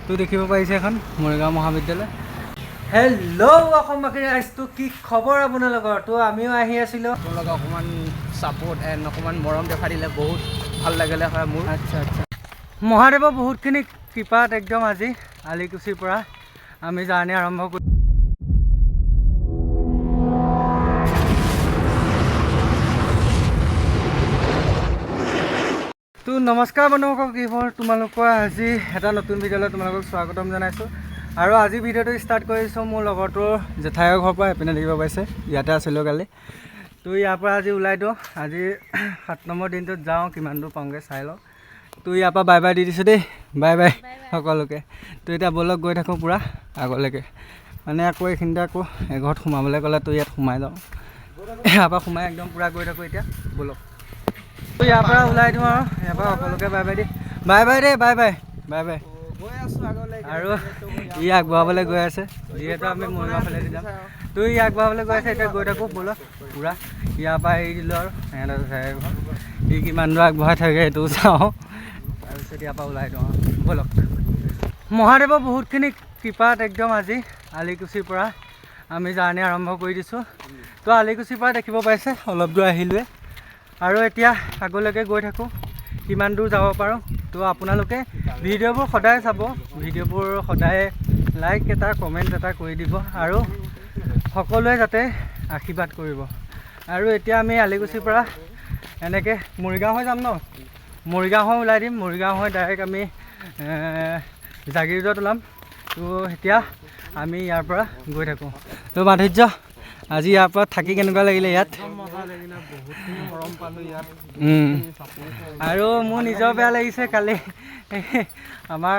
তো দেখিব পাৰিছে এখন মৰিগাঁও মহাবিদ্যালয়। হেল্ল' অসমবাসী ৰাইজটো কি খবৰ আপোনালোকৰ? তো আমিও আহি আছিলোঁ, আপোনালোকে অকণমান ছাপোৰ্ট এণ্ড অকণমান মৰম দেখা দিলে বহুত ভাল লাগিলে হয় মোৰ। আচ্ছা আচ্ছা। মহাদেৱৰ বহুতখিনি কৃপাত একদম আজি আলিকুছিৰ পৰা আমি জাৰ্ণি আৰম্ভ কৰি তো নমস্কাৰ বন্ধুসকল, কি খবৰ তোমালোকৰ? আজি এটা নতুন ভিডিঅ'লৈ তোমালোকক স্বাগতম জনাইছোঁ। আৰু আজি ভিডিঅ'টো ষ্টাৰ্ট কৰিছোঁ মোৰ লগৰটোৰ জেঠাইৰ ঘৰৰ পৰা। এইপিনে দেখিব পাইছে, ইয়াতে আছিলোঁ কালি। তো ইয়াৰ পৰা আজি ওলাই দিওঁ, আজি 7 নম্বৰ দিনটোত যাওঁ, কিমান দূৰ পাওঁগৈ চাই লওঁ। তো ইয়াৰ পৰা বাই বাই দি দিছোঁ দেই, বাই বাই সকলোকে। তো এতিয়া ব'লক গৈ থাকোঁ পূৰা আগলৈকে, মানে আকৌ এইখিনিতে আকৌ এঘৰত সোমাবলৈ ক'লে, তো ইয়াত সোমাই যাওঁ। ইয়াৰ পৰা সোমাই একদম পূৰা গৈ থাকোঁ এতিয়া, ব'লক। তো ইয়াৰ পৰা ওলাই দিওঁ আৰু ইয়াৰ পৰা সকলোকে bye by the, bye bye দেই, বাই বাই বাই বাই। আৰু ই আগবঢ়াবলৈ গৈ আছে, যিহেতু আমি মৰিগাঁও ফালে দি যাম। তো ই আগবঢ়াবলৈ গৈ আছে, এতিয়া গৈ থাকোঁ ব'লক পূৰা। ইয়াৰ পৰা এৰি দিলোঁ আৰু সিহঁতৰ ঘৰ, ই কিমান দূৰ আগবঢ়াই থাকে সেইটোও চাওঁ। তাৰপিছত ইয়াৰ পৰা ওলাই দিওঁ আৰু ব'লক। মহাদেৱৰ বহুতখিনি কৃপাত একদম আজি আলিকুছিৰ পৰা আমি জাৰ্ণি আৰম্ভ কৰি দিছোঁ। তো আলিকুছিৰ পৰা দেখিব পাইছে অলপ দূৰ আহিলোৱে, আৰু এতিয়া আগলৈকে গৈ থাকোঁ, কিমান দূৰ যাব পাৰোঁ। তো আপোনালোকে ভিডিঅ'বোৰ সদায় চাব, ভিডিঅ'বোৰ সদায় লাইক এটা কমেণ্ট এটা কৰি দিব, আৰু সকলোৱে যাতে আশীৰ্বাদ কৰিব। আৰু এতিয়া আমি আলিকুছিৰ পৰা এনেকৈ মৰিগাঁও হৈ যাম ন, মৰিগাঁও হৈ ওলাই দিম, মৰিগাঁও হৈ ডাইৰেক্ট আমি জাগিৰোডত ওলাম। তো এতিয়া আমি ইয়াৰ পৰা গৈ থাকোঁ। তো মাধুৰ্য, আজি ইয়াৰ পৰা থাকি কেনেকুৱা লাগিলে? ইয়াত বহুতখিনি মৰম পালোঁ ইয়াত। আৰু মোৰ নিজৰ বেয়া লাগিছে, কালি আমাৰ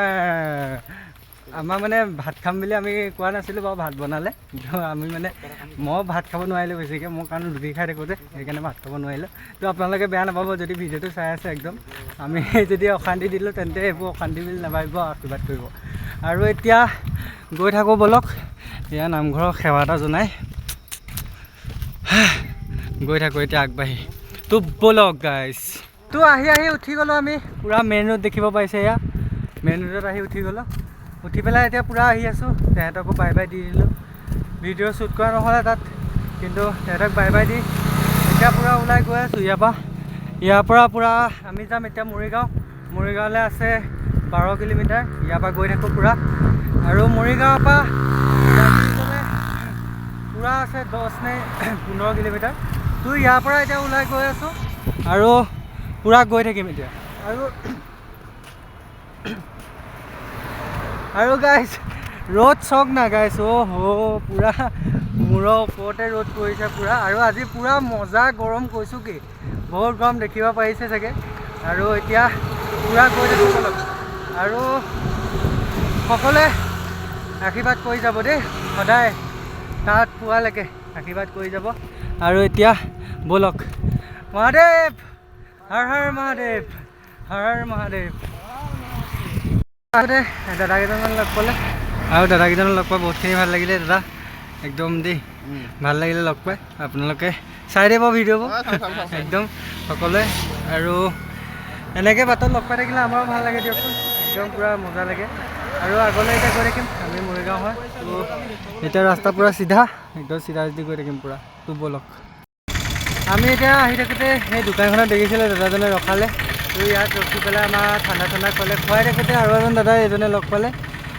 মানে ভাত খাম বুলি আমি কোৱা নাছিলোঁ বাৰু, ভাত বনালে। আমি মানে মই ভাত খাব নোৱাৰিলোঁ বেছিকৈ, মোৰ কাৰণ ৰুটি খাই থাকোঁ যে, সেইকাৰণে ভাত খাব নোৱাৰিলোঁ। তো আপোনালোকে বেয়া নাপাব যদি ভিডিঅ'টো চাই আছে। একদম আমি যদি অশান্তি দিলোঁ তেন্তে এইবোৰ অশান্তি বুলি নাভাবিব, আশীৰ্বাদ কৰিব। আৰু এতিয়া গৈ থাকোঁ ব'লক, এয়া নামঘৰৰ সেৱা এটা জনাই গৈ থাকোঁ এতিয়া আগবাঢ়ি। তো ব'লক গাইজ। তো আহি উঠি গ'লোঁ আমি পূৰা মেইন ৰোড, দেখিব পাইছে এয়া মেইন ৰোডত আহি উঠি গ'লোঁ। উঠি পেলাই এতিয়া পূৰা আহি আছোঁ, তেহেঁতকো বাই বাই দি দিলোঁ। ভিডিঅ' শ্বুট কৰা নহ'লে তাত, কিন্তু তেহেঁতক বাই বাই দি এতিয়া পূৰা ওলাই গৈ আছোঁ। ইয়াৰ পৰা পূৰা আমি যাম এতিয়া মৰিগাঁও। মৰিগাঁৱলৈ আছে 12 কিলোমিটাৰ। ইয়াৰ পৰা গৈ থাকোঁ পূৰা, আৰু মৰিগাঁৱৰ পৰা পূৰা আছে 10 নে 15 কিলোমিটাৰ। তো ইয়াৰ পৰা এতিয়া ওলাই গৈ আছোঁ আৰু পূৰা গৈ থাকিম এতিয়া। আৰু গাইজ ৰ'দ চাওক না গাইজ, পূৰা মূৰৰ ওপৰতে ৰ'দ পৰিছে পূৰা। আৰু আজি পূৰা মজা গৰম, কৈছোঁ কি বহুত গৰম, দেখিব পাৰিছে চাগে। আৰু এতিয়া পূৰা গৈ থাকোঁ অলপ, আৰু সকলোৱে আশীৰ্বাদ কৰি যাব দেই, সদায় তাত পোৱালৈকে আশীৰ্বাদ কৰি যাব। আৰু এতিয়া ব'লক, মহাদেৱ হৰ হৰ মহাদেৱ, হৰ হৰ মহাদেৱ। দাদাকেইজনমান লগ পালে, আৰু দাদাকেইজনক লগ পাই বহুতখিনি ভাল লাগিলে দাদা, একদম দেই ভাল লাগিলে লগ পাই। আপোনালোকে চাই দিব ভিডিঅ'বোৰ একদম সকলোৱে, আৰু এনেকৈ বাটত লগ পাই থাকিলে আমাৰো ভাল লাগে দিয়কচোন, একদম পূৰা মজা লাগে। আৰু আগলৈ এতিয়া গৈ থাকিম আমি মৰিগাঁও হয়। তো এতিয়া ৰাস্তা পূৰা চিধা, একদম চিধা গৈ থাকিম পূৰা। তো ব'লক। আমি এতিয়া আহি থাকোঁতে সেই দোকানখনত দেখিছিলে দাদাজনে ৰখালে। তো ইয়াত ৰখি পেলাই আমাৰ ঠাণ্ডা খোৱালে, খুৱাই থাকোঁতে আৰু এজন দাদা এজনে লগ পালে।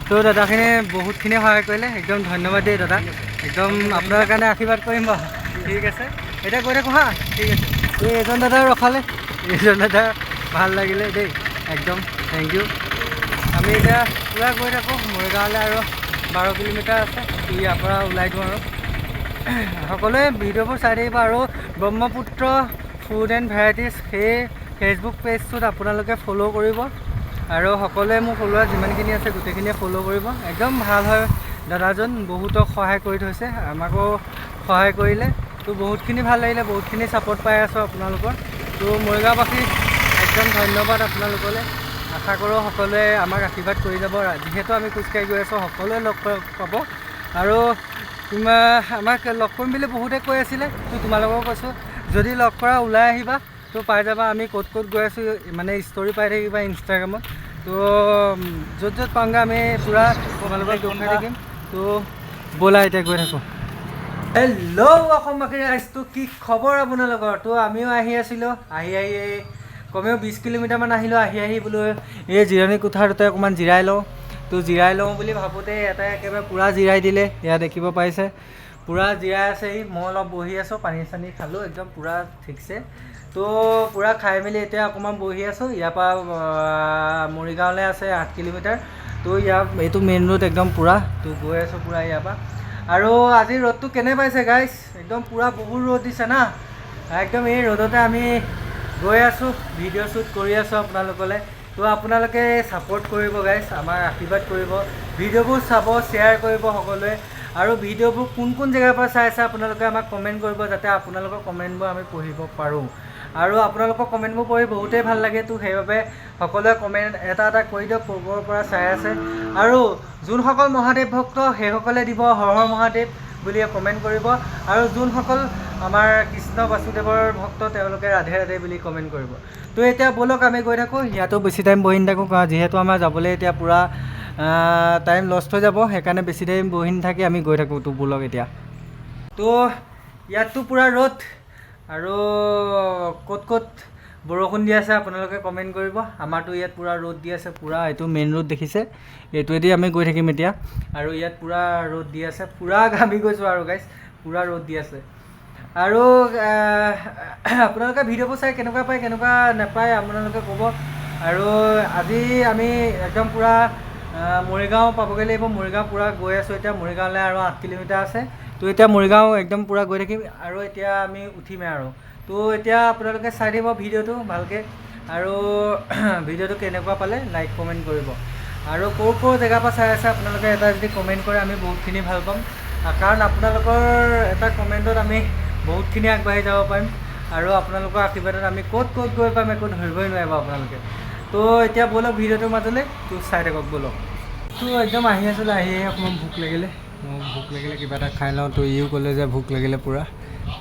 তো দাদাখিনি বহুতখিনি সহায় কৰিলে, একদম ধন্যবাদ দেই দাদা, একদম আপোনাৰ কাৰণে আশীৰ্বাদ কৰিম বাৰু। ঠিক আছে, এতিয়া গৈ থাকোঁ হা, ঠিক আছে। তো এইজন দাদা ৰখালে, এইজন দাদা ভাল লাগিলে দেই, একদম থেংক ইউ। আমি এতিয়া পূৰা গৈ থাকোঁ মৰিগাঁৱলৈ, আৰু 12 কিলোমিটাৰ আছে। তো ইয়াৰ পৰা ওলাই দিওঁ আৰু সকলোৱে ভিডিঅ'বোৰ চাই থাকিব। আৰু ব্ৰহ্মপুত্ৰ ফুড এণ্ড ভেৰাইটিজ সেই ফেচবুক পেজটোত আপোনালোকে ফ'ল' কৰিব, আৰু সকলোৱে মোৰ ফ'ল'ৱাৰ যিমানখিনি আছে গোটেইখিনিয়ে ফ'ল' কৰিব। একদম ভাল হয় দাদাজন, বহুতক সহায় কৰি থৈছে, আমাকো সহায় কৰিলে। তো বহুতখিনি ভাল লাগিলে, বহুতখিনি ছাপোৰ্ট পাই আছোঁ আপোনালোকৰ। তো মৰিগাঁওবাসী একদম ধন্যবাদ আপোনালোকলৈ। আশা কৰোঁ সকলোৱে আমাক আশীৰ্বাদ কৰি যাব, যিহেতু আমি খোজকাঢ়ি গৈ আছোঁ, সকলোৱে লগ পাব। আৰু আমাক লগ কৰিম বুলি বহুতে কৈ আছিলে, তো তোমালোকক কৈছোঁ যদি লগ কৰা ওলাই আহিবা, তো পাই যাবা আমি ক'ত গৈ আছোঁ, মানে ষ্টৰি পাই থাকিবা ইনষ্টাগ্ৰামত। তো য'ত য'ত পাওঁগৈ আমি পূৰা তোমালোকক দেখাই থাকিম। তো ব'লা এতিয়া গৈ থাকোঁ। হেল্ল' অসমবাসী ৰাইজটো কি খবৰ আপোনালোকৰ? তো আমিও আহি আছিলোঁ, আহি কমেও 20 কিলোমিটাৰমান আহিলোঁ। আহি বোলো এই জিৰণি কোঠাটোতে অকণমান জিৰাই লওঁ। তো জিৰাই লওঁ বুলি ভাবোঁতে এটাই একেবাৰে পূৰা জিৰাই দিলে। এয়া দেখিব পাৰিছে পূৰা জিৰাই আছে। মই অলপ বহি আছোঁ, পানী চানী খালোঁ একদম পূৰা ঠিকছে। তো পূৰা খাই মেলি এতিয়া অকণমান বহি আছোঁ। ইয়াৰ পৰা মৰিগাঁৱলৈ আছে 8 কিলোমিটাৰ। তো এইটো মেইন ৰোড একদম পূৰা। তো গৈ আছোঁ পূৰা ইয়াৰ পৰা। আৰু আজি ৰ'দটো কেনে পাইছে গাইছ? একদম পূৰা বহুত ৰ'দ দিছে না। একদম এই ৰ'দতে আমি গৈ আছোঁ, ভিডিঅ' শ্বুট কৰি আছোঁ আপোনালোকলৈ। তো আপোনালোকে ছাপোৰ্ট কৰিব গাইছ, আমাৰ আশীৰ্বাদ কৰিব, ভিডিঅ'বোৰ চাব, শ্বেয়াৰ কৰিব সকলোৱে। আৰু ভিডিঅ'বোৰ কোন জেগাৰ পৰা চাই আছে আপোনালোকে আমাক কমেণ্ট কৰিব, যাতে আপোনালোকৰ কমেণ্টবোৰ আমি পঢ়িব পাৰোঁ। আৰু আপোনালোকৰ কমেণ্টবোৰ পঢ়ি বহুতেই ভাল লাগে। তো সেইবাবে সকলোৱে কমেণ্ট এটা কৰি দিয়ক ক'ৰ পৰা চাই আছে। আৰু যোনসকল মহাদেৱ ভক্ত সেইসকলে দিব হৰ হৰ মহাদেৱ বুলি কমেণ্ট কৰিব। আৰু যোনসকল আমাৰ কৃষ্ণ বাসুদেৱৰ ভক্ত তেওঁলোকে ৰাধে ৰাধে বুলি কমেণ্ট কৰিব। তো এতিয়া ব'লক আমি গৈ থাকোঁ। ইয়াতো বেছি টাইম বহি নাথাকোঁ, কাৰণ যিহেতু আমাৰ যাবলৈ এতিয়া পূৰা টাইম লষ্ট হৈ যাব, সেইকাৰণে বেছি টাইম বহি নাথাকি আমি গৈ থাকোঁ। তো ব'লক এতিয়া। তো ইয়াততো পূৰা ৰ'দ, আৰু ক'ত বৰষুণ দি আছে আপোনালোকে কমেণ্ট কৰিব। আমাৰতো ইয়াত পূৰা ৰ'দ দি আছে, পূৰা এইটো মেইন ৰোড দেখিছে, এইটোৱেদি আমি গৈ থাকিম এতিয়া। আৰু ইয়াত পূৰা ৰ'দ দি আছে, পূৰা ঘামি গৈছোঁ আৰু গাইছ, পূৰা ৰ'দ দি আছে। আৰু আপোনালোকে ভিডিঅ'বোৰ চাই কেনেকুৱা পায় কেনেকুৱা নাপায় আপোনালোকে ক'ব। আৰু আজি আমি একদম পূৰা মৰিগাঁও পাবগৈ লাগিব। মৰিগাঁও পূৰা গৈ আছোঁ এতিয়া। মৰিগাঁৱলৈ আৰু 8 কিলোমিটাৰ আছে। তো এতিয়া মৰিগাঁও একদম পূৰা গৈ থাকিম, আৰু এতিয়া আমি উঠিমে আৰু। তো এতিয়া আপোনালোকে চাই দিব ভিডিঅ'টো ভালকৈ। আৰু ভিডিঅ'টো কেনেকুৱা পালে লাইক কমেণ্ট কৰিব। আৰু ক'ৰ জেগাৰ পৰা চাই আছে আপোনালোকে এটা যদি কমেণ্ট কৰে আমি বহুতখিনি ভাল পাম, কাৰণ আপোনালোকৰ এটা কমেণ্টত আমি বহুতখিনি আগবাঢ়ি যাব পাৰিম। আৰু আপোনালোকৰ আশীৰ্বাদত আমি ক'ত গৈ পাম একো ধৰিবই নোৱাৰিব আপোনালোকে। তো এতিয়া ব'লক ভিডিঅ'টোৰ মাজলৈ, তো চাই থাকক ব'লক। তো একদম আহি আছিলোঁ, আহি অকণমান ভোক লাগিলে কিবা এটা খাই লওঁ। তো ইও ক'লে যে ভোক লাগিলে পূৰা।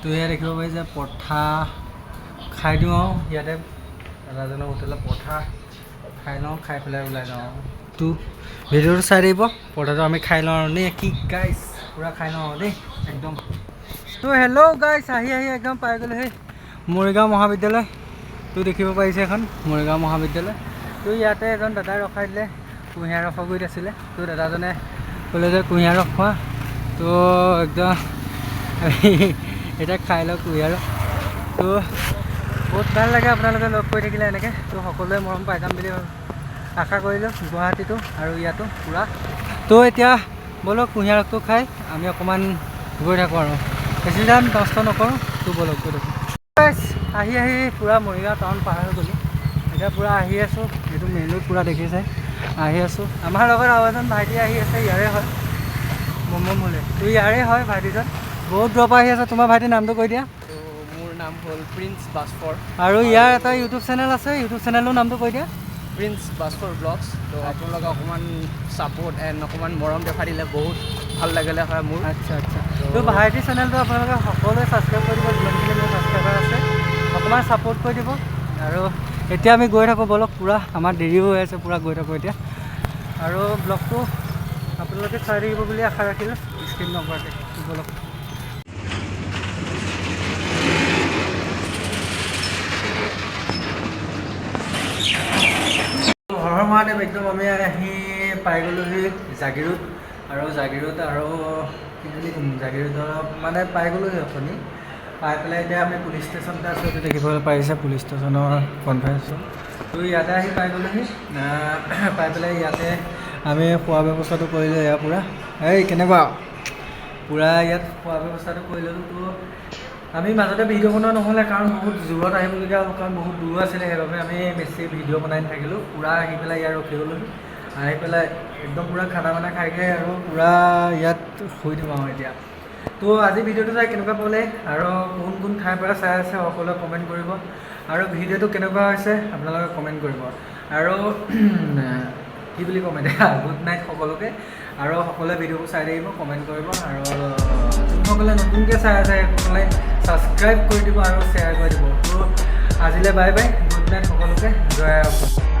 তো এয়া দেখিব পাৰি যে পৰঠা খাই দিওঁ আৰু ইয়াতে দাদাজনৰ হোটেলত পৰঠা খাই লওঁ, খাই পেলাই ওলাই যাওঁ। তো ভিডিঅ'টো চাই দিব, পৰঠাটো আমি খাই লওঁ আৰু দেই। কি গাইছ পূৰা খাই লওঁ আৰু দেই একদম। তো হেল্ল' গাইছ, আহি একদম পাই গ'লোঁ সেই মৰিগাঁও মহাবিদ্যালয়। তো দেখিব পাৰিছে এখন মৰিগাঁও মহাবিদ্যালয়। তো ইয়াতে এজন দাদাই ৰখাই দিলে, কুঁহিয়াৰ ৰস গুৰিত আছিলে। তো দাদাজনে ক'লে যে কুঁহিয়াৰ ৰস খোৱা। তো একদম এতিয়া খাই লওঁ কুঁহিয়াৰ ৰস। তো বহুত ভাল লাগে আপোনালোকে লগ কৰি থাকিলে এনেকৈ। তো সকলোৱে মৰম পাই যাম বুলি আশা কৰিলোঁ গুৱাহাটীতো আৰু ইয়াতো পূৰা। তো এতিয়া ব'লক কুঁহিয়াৰ ৰসটো খাই আমি অকণমান গৈ থাকোঁ আৰু বেছি টাইম নষ্ট নকৰোঁ। তো ব'লক গৈ থাকোঁ। আহি পূৰা মৰিগাঁও টাউন পাৰ হৈ গ'লোঁ। এতিয়া পূৰা আহি আছোঁ, এইটো মেইন ৰোড পূৰা দেখিছে। আহি আছোঁ, আমাৰ লগত আৰু এজন ভাইটি আহি আছে, ইয়াৰে হয় মমলে। তো ইয়াৰে হয় ভাইটিজন, বহুত দূৰৰ পৰা আহি আছে। তোমাৰ ভাইটিৰ নামটো কৈ দিয়া। মোৰ নাম হ'ল প্ৰিন্স বাস্ফৰ। আৰু ইয়াৰ এটা ইউটিউব চেনেল আছে, ইউটিউব চেনেলৰ নামটো কৈ দিয়া। প্ৰিন্স বাস্ফৰ ব্লগছ। তো আপোনালোকে অকণমান ছাপোৰ্ট এণ্ড অকণমান মৰম দেখাই দিলে বহুত ভাল লাগিলে হয় মোৰ। আচ্ছা। তো ভাইটিৰ চেনেলটো আপোনালোকে সকলোৱে ছাবস্ক্ৰাইব কৰি দিব, যিমানখিনি মোৰ ছাবস্ক্ৰাইবাৰ আছে অকণমান ছাপোৰ্ট কৰি দিব। আৰু এতিয়া আমি গৈ থাকোঁ ব'লক, পূৰা আমাৰ দেৰিও হৈ আছে, পূৰা গৈ থাকোঁ এতিয়া। আৰু ব্লগটো আপোনালোকে চাই থাকিব বুলি আশা ৰাখিলোঁ, স্ক্ৰীন নকৰাকৈ। ব'লক। হৰ হৰ মহাদেৱ। একদম আমি আহি পাই গ'লোহি জাগিৰোড। আৰু জাগিৰোড আৰু কি বুলি ক'ম, জাগিৰোডৰ মানে পাই গ'লোহি আপুনি। পাই পেলাই এতিয়া আমি পুলিচ ষ্টেচনতে আছোঁ, এইটো দেখিবলৈ পাৰিছে পুলিচ ষ্টেচনৰ কনফাৰেঞ্চ ৰুম। তো ইয়াতে আহি পাই গ'লোহি। পাই পেলাই ইয়াতে আমি খোৱা ব্যৱস্থাটো কৰিলোঁ। এয়া পূৰা কেনেকুৱা পূৰা ইয়াত খোৱা ব্যৱস্থাটো কৰি ল'লোঁ। তো আমি মাজতে ভিডিঅ' বনোৱা নহ'লে, কাৰণ বহুত দূৰত আহিবলগীয়া হ'ল, কাৰণ বহুত দূৰ আছিলে। সেইবাবে আমি বেছি ভিডিঅ' বনাই নাথাকিলোঁ। পূৰা আহি পেলাই ইয়াত ৰখি গ'লোঁ। আহি পেলাই একদম পূৰা খানা বানা খাই আৰু পূৰা ইয়াত শুই দিম আৰু এতিয়া। তো আজি ভিডিঅ'টো চাই কেনেকুৱা পালে, আৰু কোন ঠাইৰ পৰা চাই আছে সকলোৱে কমেণ্ট কৰিব। আৰু ভিডিঅ'টো কেনেকুৱা হৈছে আপোনালোকে কমেণ্ট কৰিব। আৰু কি বুলি ক'ম এতিয়া, গুড নাইট সকলোকে। আৰু সকলোৱে ভিডিঅ'বোৰ চাই থাকিব, কমেণ্ট কৰিব। আৰু যোনসকলে নতুনকৈ চাই আছে সেইসকলে ছাবস্ক্ৰাইব কৰি দিব আৰু শ্বেয়াৰ কৰি দিব। তো আজিলৈ বাই বাই, গুড নাইট সকলোকে, জয় অসম।